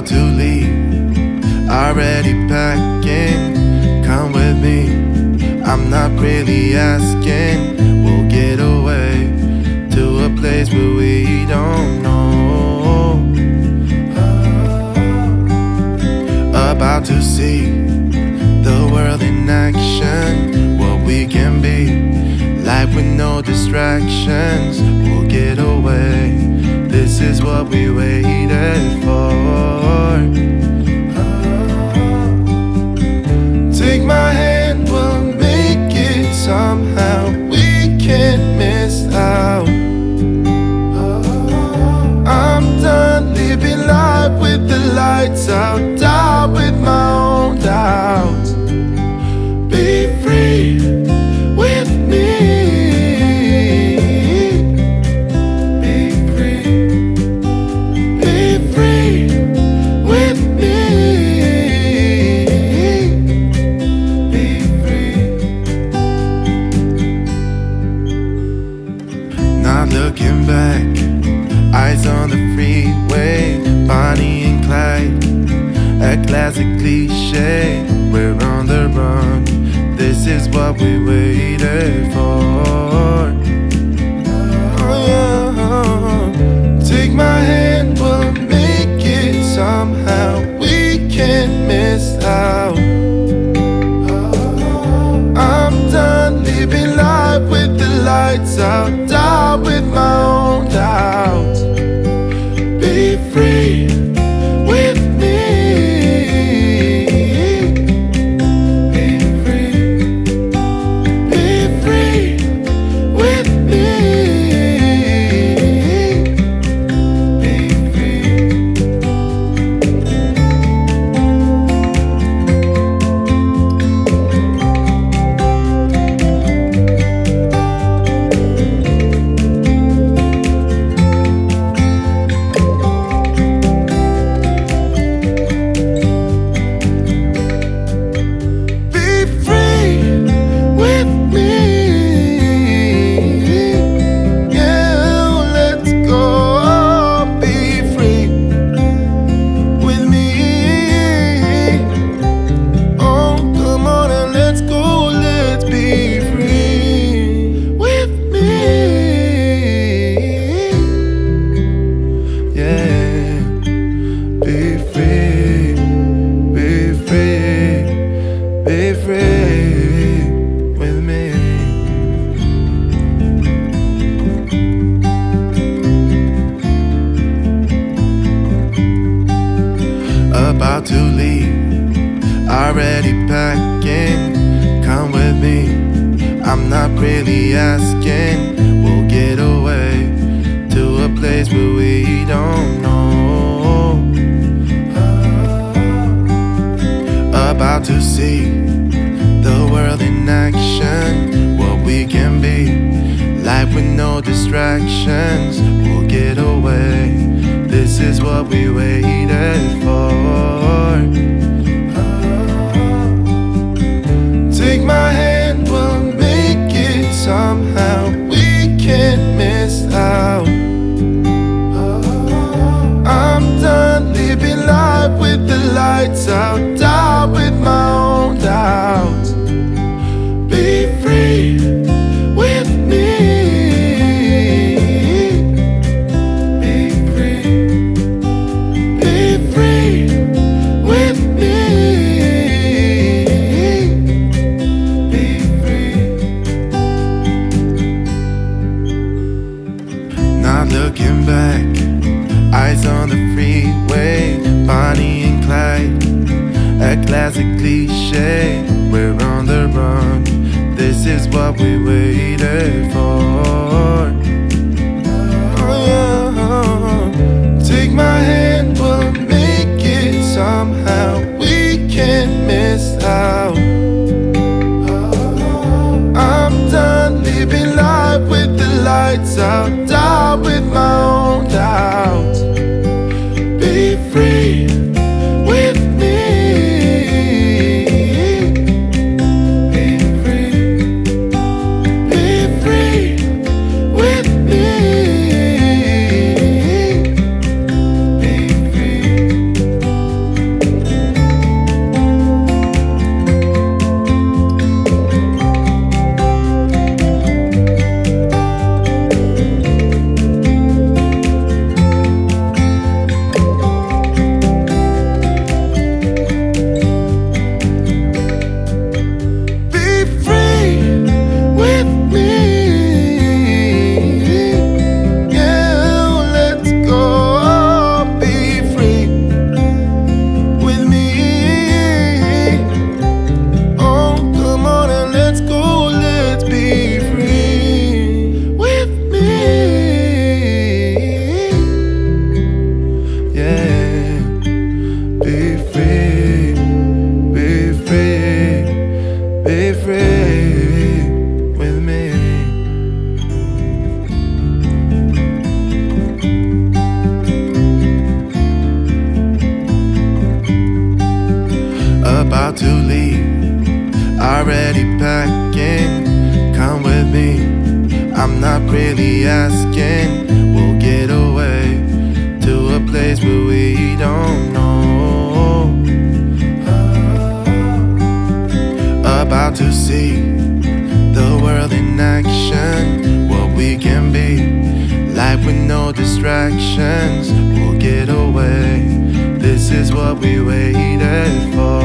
to leave, already packing. Come with me, I'm not really asking. We'll get away to a place where we don't know. About to see the world in action, what we can be, life with no distractions. We'll get away, this is what we waited for. Take my hand, we'll make it somehow. We can't miss out. I'm done living life with the lights out, down with my own doubts. Be free with me. Be free. Be free with me. Be free. Not looking back, eyes on the freeway, Bonnie and Clyde, a classic cliche. We're on the run, this is what we waited for. Oh, yeah. Take my hand, we'll make it somehow. We can't miss out. I'm done living life with the lights out, down with my own doubts. Be free with me. Be free. Be free with me. Be free. About to leave, already packing. Come with me, I'm not really asking. We'll get away to a place where we don't know. About to see the world in action, what we can be, life with no distractions. We'll get away, this is what we waited for. Take my hand, we'll make it somehow. We can't miss out. I'm done living life with the lights out, down with my own doubts. Be free with me. Be free. Be free with me. Be free. Not looking back, eyes on the freeway, Bonnie and Clyde, a classic cliche. We're on the run, this is what we waited for. Oh, yeah. Take my hand, we'll make it somehow. We can't miss out. I'm done living life with the lights out, down with my own doubts. Be free with me. Be free. Be free with me. About to leave, already packing. Come with me, I'm not really asking. We'll get away to a place where we don't know. About to see the world in action, what we can be, life with no distractions. We'll get away, this is what we waited for.